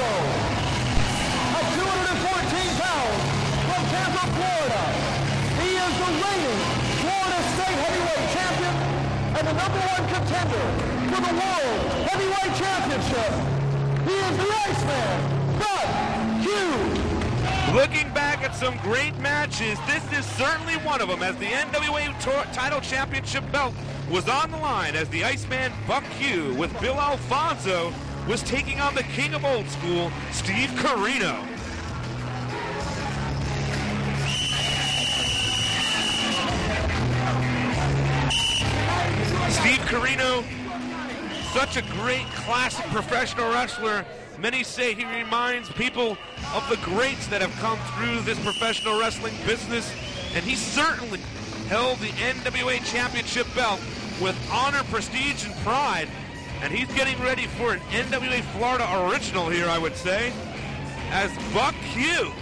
Alfonso. At 214 pounds from Tampa, Florida, he is the reigning Florida State Heavyweight Champion and the #1 contender for the World Heavyweight Championship. He is the Iceman, Buck Hughes. Looking back at some great matches, this is certainly one of them, as the NWA title championship belt was on the line as the Iceman Buck Hughes with Bill Alfonso was taking on the king of old school, Steve Corino. Steve Corino, such a great classic professional wrestler. Many say he reminds people of the greats that have come through this professional wrestling business, and he certainly held the NWA Championship belt with honor, prestige, and pride, and he's getting ready for an NWA Florida original here, I would say, as Buck Hughes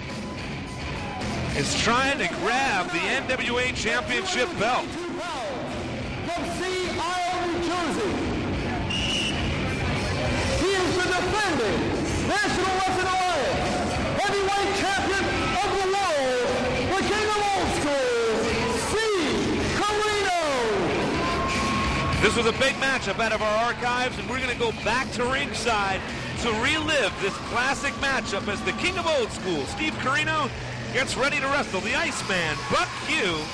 is trying to grab the NWA Championship belt. From Sea Isle, New Jersey, he is the defending National Wrestling Alliance Heavyweight Champion of the World, the King of Old School, Steve Corino. This was a big matchup out of our archives, and we're going to go back to ringside to relive this classic matchup as the King of Old School, Steve Corino, gets ready to wrestle the Iceman, Buck Hughes.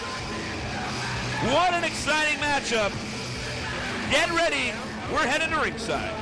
What an exciting matchup. Get ready. We're headed to ringside.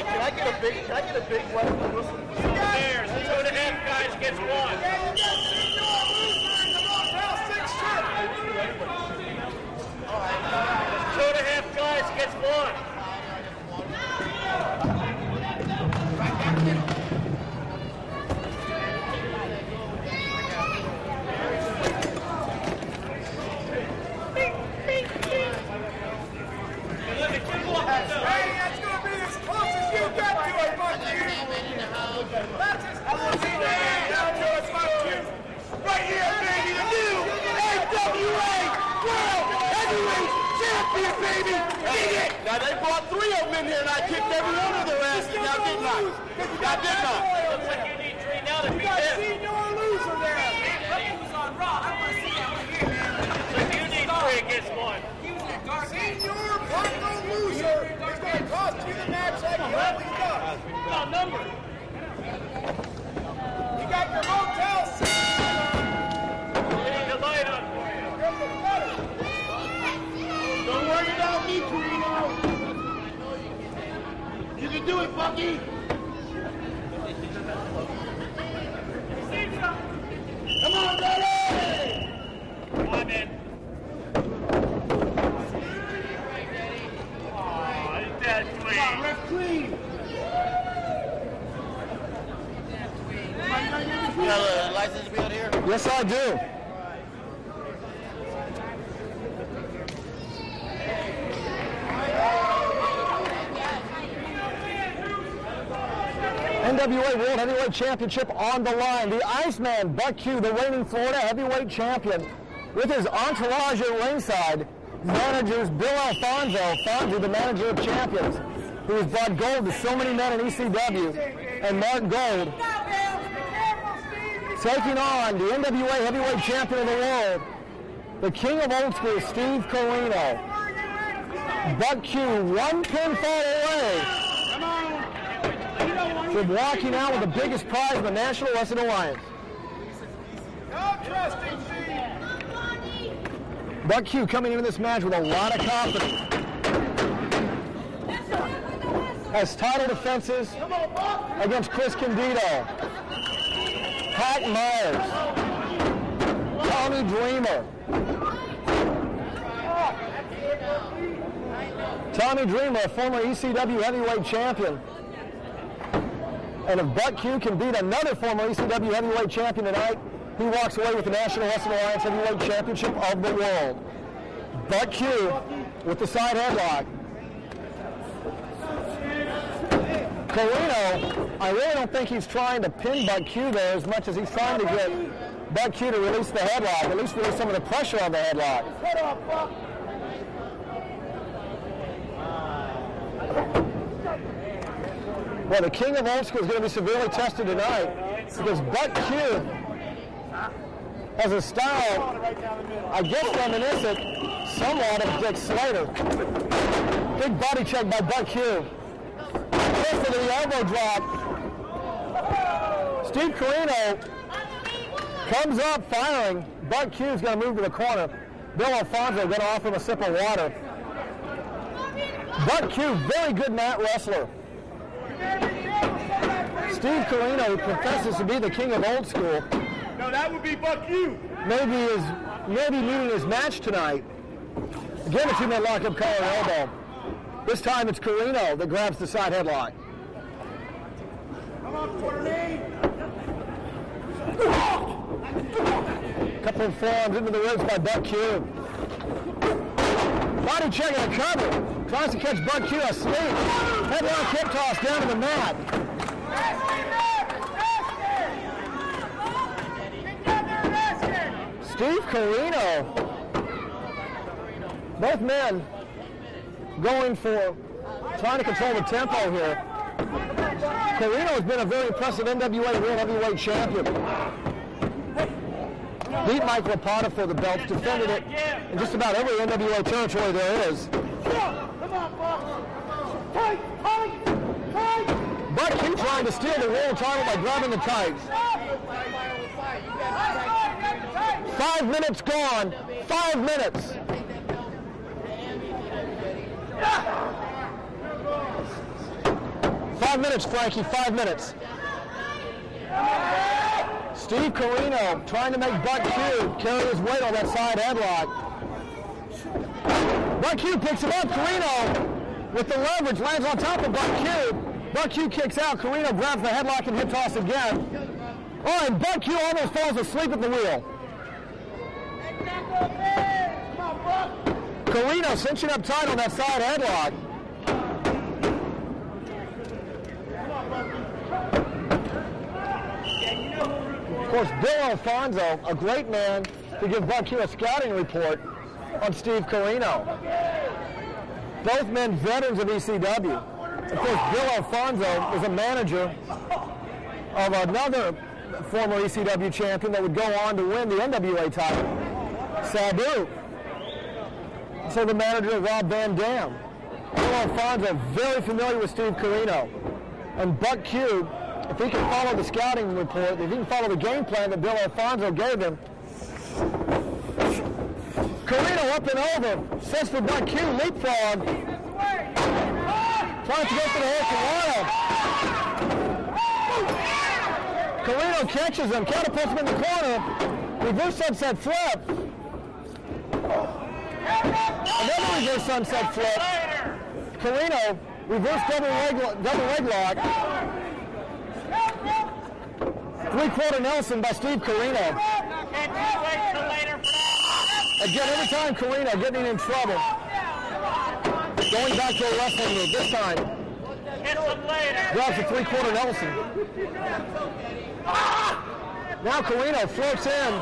Can I get a big one? There's 2.5 guys gets one. Two and a half guys gets one. Right here, baby, the new NWA World Heavyweight Champion, baby! Get it! Now, they brought 3 of them in here, and I kicked every one of their asses. Y'all did not. Y'all did not. Looks like you need 3 now to beat them. Senior loser there. He was on Raw. I want to see that one here, man. Looks like you need 3 against 1. He was that dark Senior Bronco loser is going to cost you the match like he always does. Well, number. You got your motel seat. The light on for you. Don't worry about me, Corino. You can do it, Bucky. Come on, Daddy! I'm in. Oh, that's Come on, clean. ref clean. You got a license to be out here? Yes, I do. NWA World Heavyweight Championship on the line. The Iceman, Buck Hughes, the reigning Florida Heavyweight Champion, with his entourage at ringside, managers Bill Alfonso, the manager of champions, who has brought gold to so many men in ECW, and Mark Gold, taking on the NWA Heavyweight Champion of the World, the King of Old School, Steve Corino. Buck Hughes, 1 pinfall away from walking out with the biggest prize of the National Wrestling Alliance. Buck Hughes coming into this match with a lot of confidence. Has title defenses against Chris Candido, Pat Myers, Tommy Dreamer, Tommy Dreamer, a former ECW heavyweight champion. And if Buck Q can beat another former ECW heavyweight champion tonight, he walks away with the National Wrestling Alliance Heavyweight Championship of the world. Buck Q with the side headlock. Corino, I really don't think he's trying to pin Buck Q there as much as he's trying to get Buck Q to release the headlock, at least release some of the pressure on the headlock. Well, the King of Old School is going to be severely tested tonight because Buck Q has a style, I guess, reminiscent somewhat of Dick Slater. Big body check by Buck Q. First to the elbow drop. Steve Corino comes up firing. Buck Q's going to move to the corner. Bill Alfonso going to offer him a sip of water. Buck Q, very good mat wrestler. Steve Corino, who professes to be the King of Old School. No, that would be Buck Q. Maybe meeting his match tonight. Again, a two-man lock-up collar elbow. This time it's Corino that grabs the side headlock. Come on, Quartermain. Couple of forearms into the ribs by Buck Q. Body check and a cover. Tries to catch Buck Q asleep. Headlock hip toss down to the mat. Steve Corino. Both men going for trying to control the tempo here. Corino has been a very impressive NWA World Heavyweight Champion. Beat Mike Rapata for the belts, defended it in just about every NWA territory there is. Buck Q trying to steal the world title by grabbing the tights. 5 minutes gone. 5 minutes. Five minutes, Frankie, 5 minutes. Steve Corino trying to make Buck Q carry his weight on that side headlock. Buck Q picks him up. Corino with the leverage lands on top of Buck Q. Buck Q kicks out. Corino grabs the headlock and hip toss again. Oh, and Buck Q almost falls asleep at the wheel. Corino cinching up tight on that side headlock. Of course, Bill Alfonso, a great man to give Buck Q a scouting report on Steve Corino. Both men veterans of ECW. Of course, Bill Alfonso was a manager of another former ECW champion that would go on to win the NWA title, Sabu. So the manager of Rob Van Dam. Bill Alfonso, very familiar with Steve Corino. And Buck Q, if he can follow the scouting report, if he can follow the game plan that Bill Alfonso gave him, Corino up and over, sets for Buck Q, leapfrog, trying to go for the hook and Corino catches him, catapults him in the corner, reverse sunset flip. Another reverse sunset flip. Corino, reverse double leg lock. Three-quarter Nelson by Steve Corino. Again, every time Corino getting in trouble. Going back to a wrestling move. This time, grabs a three-quarter Nelson. Now Corino floats in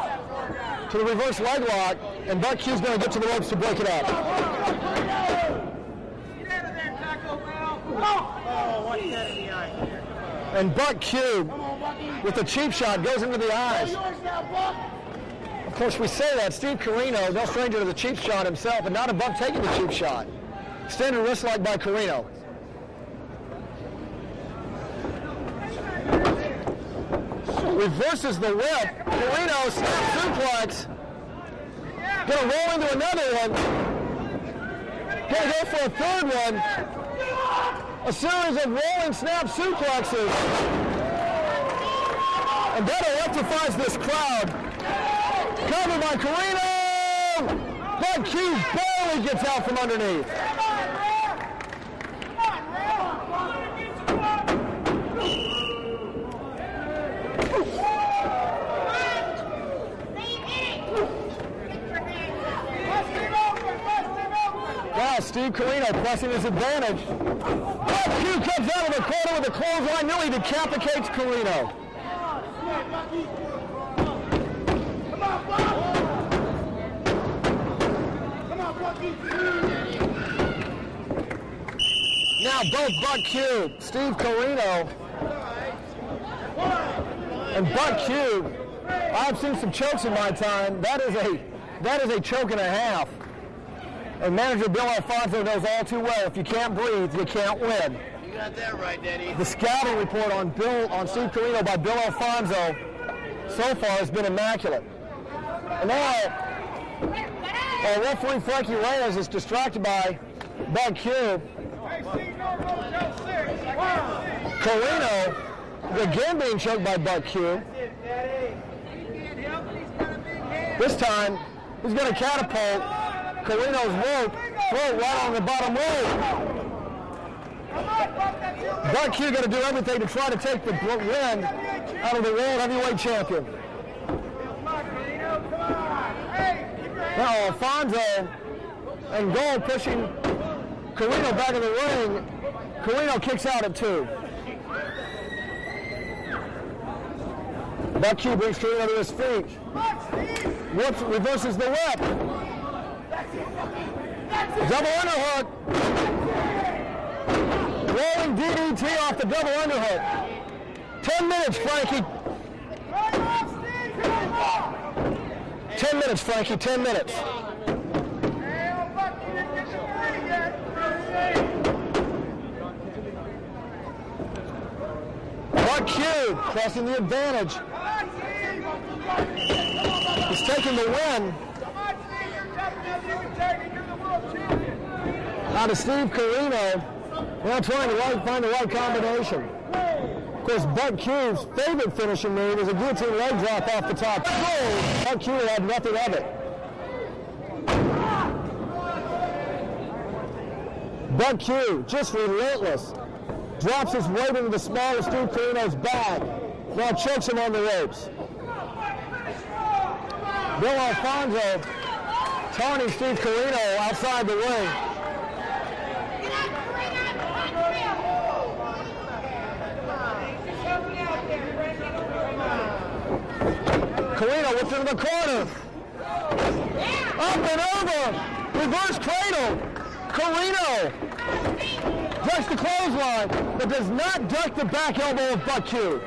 to the reverse leg lock, and Buck Q's going to get to the ropes to break it up. And Buck Q, with the cheap shot, goes into the eyes. Of course, we say that. Steve Corino, no stranger to the cheap shot himself, and not above taking the cheap shot. Extended wrist lock by Corino. Reverses the whip. Corino snap suplex. Gonna roll into another one. Gonna go for a third one. A series of rolling snap suplexes. And that electrifies this crowd. Covered by Corino. Buck Q barely gets out from underneath. Now Steve Corino pressing his advantage. Buck Q comes out of the corner with a clothesline, nearly decapitates Corino. Now both Buck Q, Steve Corino, and Buck Q, I've seen some chokes in my time. That is a choke and a half. And manager Bill Alfonso knows all too well, if you can't breathe, you can't win. You got that right, Daddy. The scouting report on Steve Corino by Bill Alfonso so far has been immaculate. And now, referee Frankie Reyes is distracted by Buck Q. Corino, again being choked by Buck Q. This time, he's going to catapult Corino's rope, throw it right on the bottom rope. Buck Q going to do everything to try to take the win out of the World Heavyweight Champion. Now Alfonso and Gold pushing Corino back in the ring. Corino kicks out at 2. Buck Q brings Corino to his feet. Whoops, reverses the whip. Double underhook. Rolling DDT off the double underhook. 10 minutes, Frankie. 10 minutes, Frankie, 10 minutes. Buck Q crossing the advantage. He's taking the win. Out of Steve Corino. Now trying to find the right combination. Of course, Buck Q's favorite finishing move is a guillotine leg drop off the top. Buck Q had nothing of it. Buck Q, just relentless. Drops his weight into the small of Steve Corino's back. Now chokes him on the ropes. Bill Alfonso taunting Steve Corino outside the ring. Corino whips into the corner. Up and over. Reverse cradle. Corino ducks the clothesline, but does not duck the back elbow of Buck Q.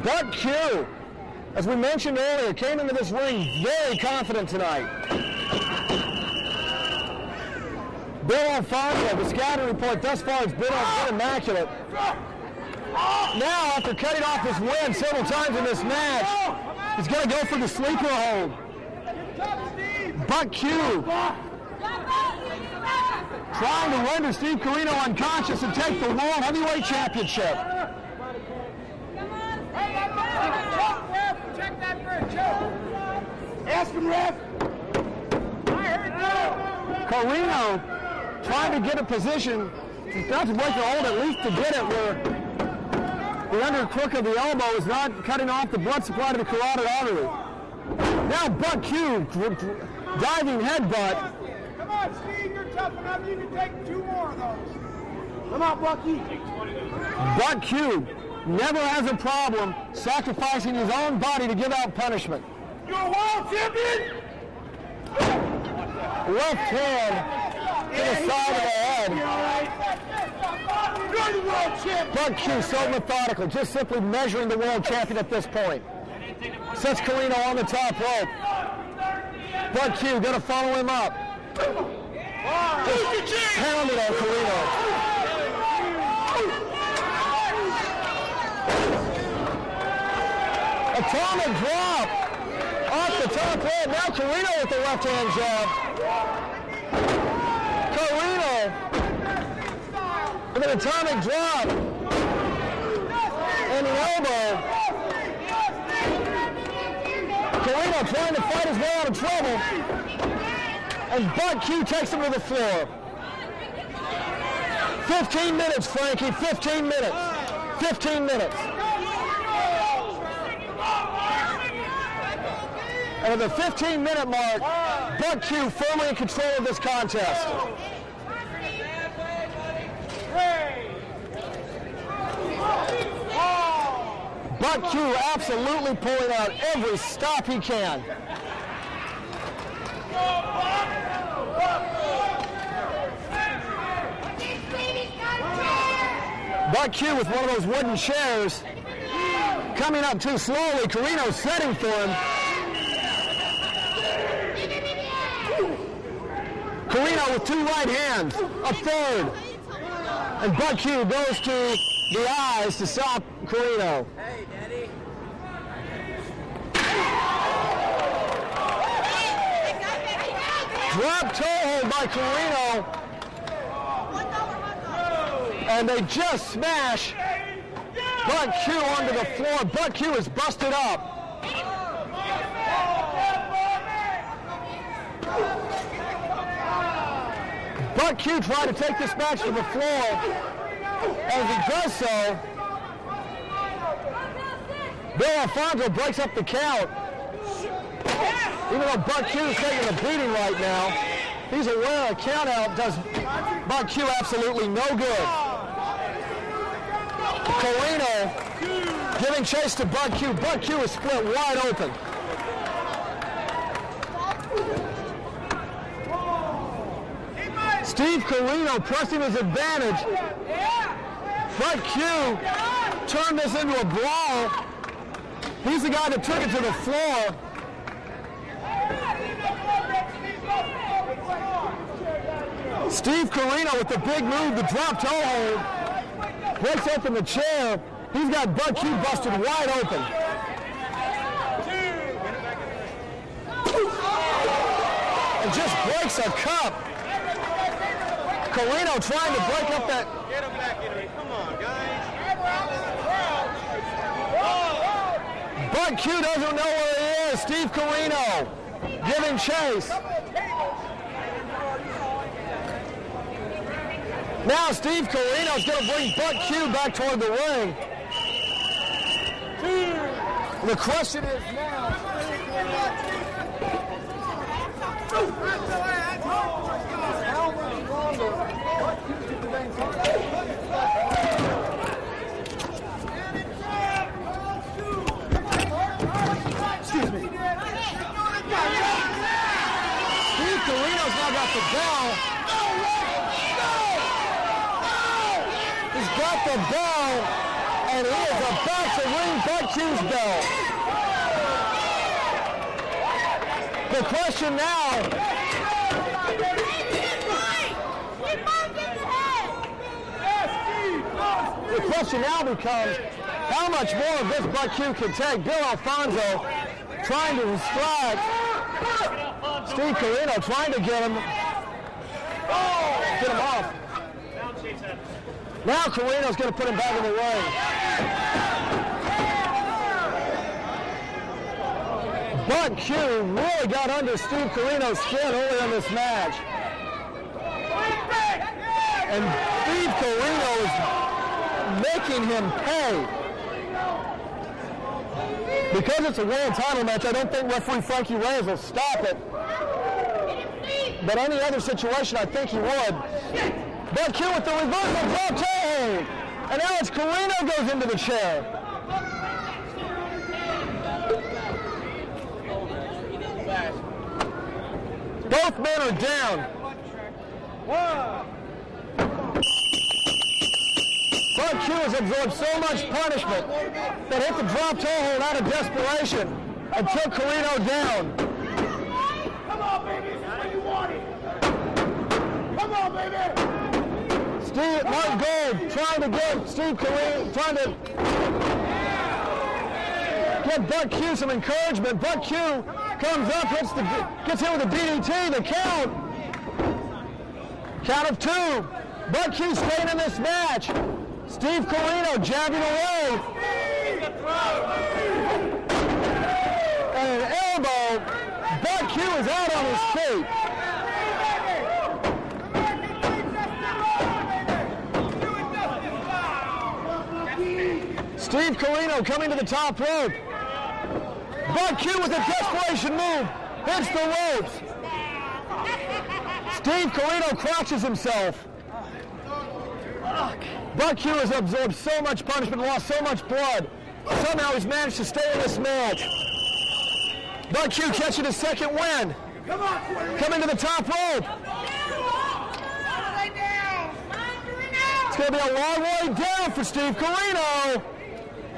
Buck Q, as we mentioned earlier, came into this ring very confident tonight. Bill Alfonso, the scouting report thus far has been immaculate. Now, after cutting off his win several times in this match, he's going to go for the sleeper hold. Buck Q trying to render Steve Corino unconscious and take the World Heavyweight Championship. Check that for a choke. Ask him, ref. I heard no. Corino trying to get a position, not to break the hold, at least to get it where the under crook of the elbow is not cutting off the blood supply to the carotid artery. Now Buck Q, diving headbutt. Come on, Steve, you're tough enough. You can take 2 more of those. Come on, Bucky. Buck Q never has a problem sacrificing his own body to give out punishment. You're a world champion. Left hand to the side of the head. You're the world champion. Buck Q so methodical, just simply measuring the world champion at this point. Sets Corino on the top rope. Buck Q going to follow him up. Just pounded on Corino. Atomic drop off the top rope. Now Corino with the left hand jab. Corino with an atomic drop and the elbow. Corino trying to fight his way out of trouble. And Buck Q takes him to the floor. 15 minutes, Frankie. 15 minutes. 15 minutes. And at the 15-minute mark, Buck Q firmly in control of this contest. Buck Q absolutely pulling out every stop he can. Buck Q with one of those wooden chairs. Coming up too slowly. Corino setting for him. Corino with two right hands. A third. And Buck Q goes to the eyes to stop Corino. Hey, Daddy. Drop toe hold by Corino. And they just smash Buck Q onto the floor. Buck Q is busted up. Buck Q tried to take this match to the floor. As he does so, Bill Alfonso breaks up the count. Even though Buck Q is taking a beating right now, he's aware a count out does Buck Q absolutely no good. Corino giving chase to Buck Q. Buck Q is split wide open. Steve Corino pressing his advantage. Buck Q turned this into a brawl. He's the guy that took it to the floor. Steve Corino with the big move, the drop toe hold. Breaks open the chair. He's got Buck Q busted wide open. And just breaks a cup. Corino trying to break up that. Get him back in here. Come on, guys. Buck Q doesn't know where he is. Steve Corino giving chase. Now Steve Corino is going to bring Buck Q back toward the ring. The question is now. How much longer Buck Q can remain Excuse me. Steve Corino's now got the bell. He's got the bell, and he is about to ring Buck Q's bell. The question now. The question now becomes, how much more of this Buck Q can take? Bill Alfonso trying to distract Steve Corino, trying to get him off. Now Corino's going to put him back in the ring. Buck Q really got under Steve Corino's skin earlier in this match. And Steve Corino is making him pay. Because it's a world title match, I don't think referee Frankie Reyes will stop it. But any other situation, I think he would. Buck Q with the reversal drop toe hold. And now it's Corino goes into the chair. Both men are down. Buck Q has absorbed so much punishment that hit the drop toe hold out of desperation and took Corino down. Come on, baby. This is where you want it. Come on, baby. Mark Gold trying to get Steve Corino, trying to get Buck Q some encouragement. Buck Q comes up, gets hit with a DDT, the count. Count of two. Buck Q staying in this match. Steve Corino jabbing away. And an elbow. Buck Q is out on his feet. Steve Corino coming to the top rope. Bud Q with a desperation move hits the ropes. Steve Corino crouches himself. Bud Q has absorbed so much punishment, lost so much blood. Somehow he's managed to stay in this match. Bud Q catching his second win. Coming to the top rope. It's going to be a long way down for Steve Corino.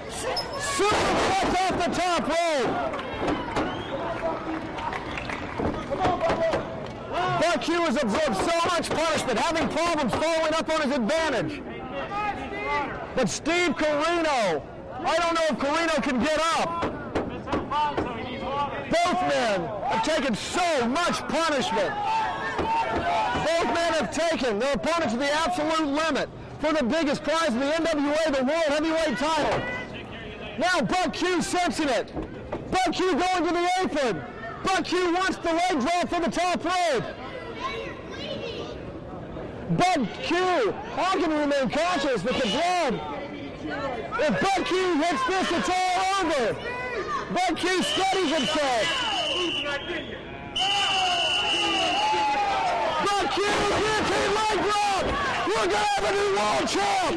Superplex off the top rope. Bud Q has absorbed so much punishment, having problems following up on his advantage. But Steve Corino, I don't know if Corino can get up. Both men have taken so much punishment. Both men have taken their opponent to the absolute limit for the biggest prize in the NWA, the World Heavyweight title. Now Bud Q sensing it. Bud Q going to the apron. Bud Q wants the leg drop from the top rope. Bud Q, how can he remain conscious with the blood? If Bud Q hits this, it's all over. Bud Q steadies himself. Bud Q, guillotine leg drop. We're going to have a new world champ.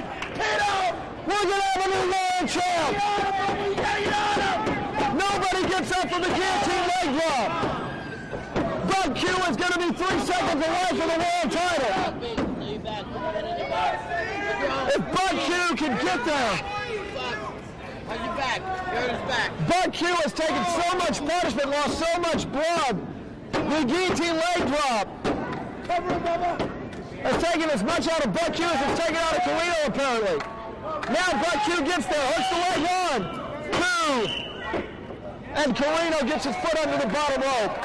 We're going to have a new world champ. Nobody gets up from the guillotine leg drop. Bud Q is going to be 3 seconds away from the world title. If Bud Q can get there. Bud Q has taken so much punishment, lost so much blood. The guillotine leg drop has taken as much out of Bud Q as it's taken out of Corino, apparently. Now Bud Q gets there, hooks the leg on. 2. And Corino gets his foot under the bottom rope.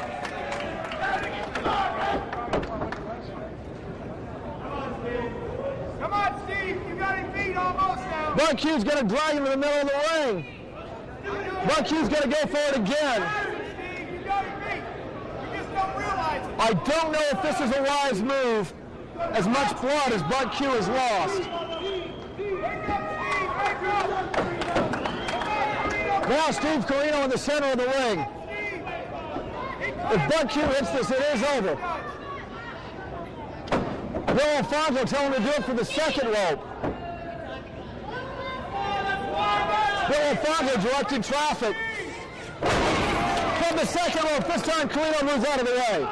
Come on, Steve. You got him beat almost now. Bud Q's going to drag him in the middle of the ring. Bud Q's going to go for it again. Steve, you got him beat. You just don't realize it. I don't know if this is a wise move, as much blood as Bud Q has lost. Now Steve Corino in the center of the ring. If Bud Q hits this, it is over. Bill Alfonso telling him to do it for the second rope. Bill Alfonso directing traffic. From the second rope, this time Corino moves out of the way.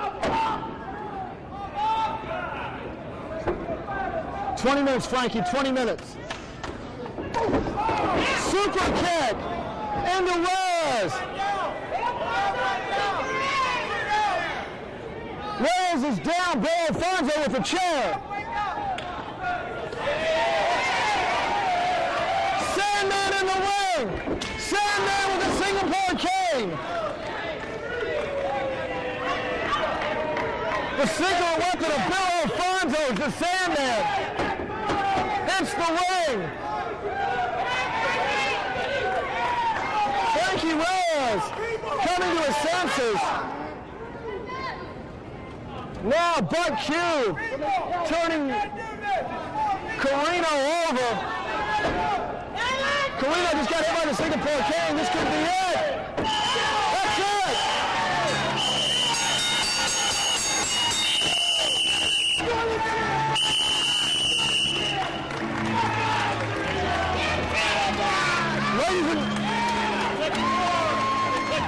20 minutes, Frankie, 20 minutes. Super kick into Reyes. Reyes is down, Bill Alfonso with a chair. Sandman in the ring. Sandman with a Singapore cane. The secret weapon of Bill Alfonso is the Sandman. Hits the ring. Frankie Reyes coming to his senses. Now Bud Q turning Corino over. Corino just got hit by the Singapore cane. This could be it. That's it.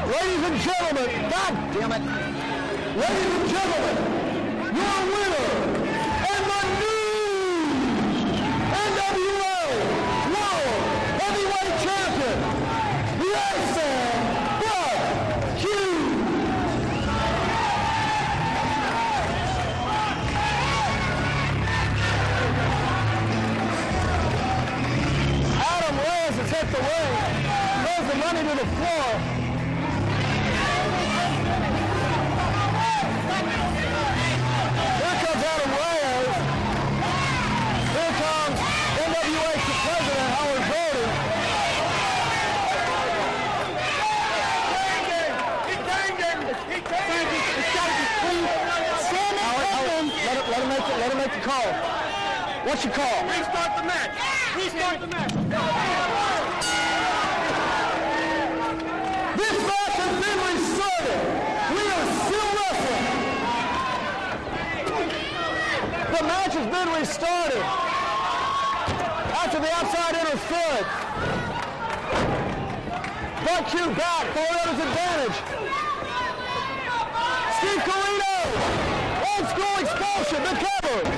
Ladies and gentlemen, God damn it. Ladies and gentlemen, your winner and the new NWA World Heavyweight Champion, the Iceman, Bud Q. Adam Reyes has hit the ring, throws the money to the floor. Here comes Adam Reyes. Here comes NWA President Howard Brody. He tagged him. Let him make the call. What's your call? Restart the match. This match has been restarted. After the outside inner foot. Butt Q back, Florida's advantage. Steve Corino, old school expulsion, the cover.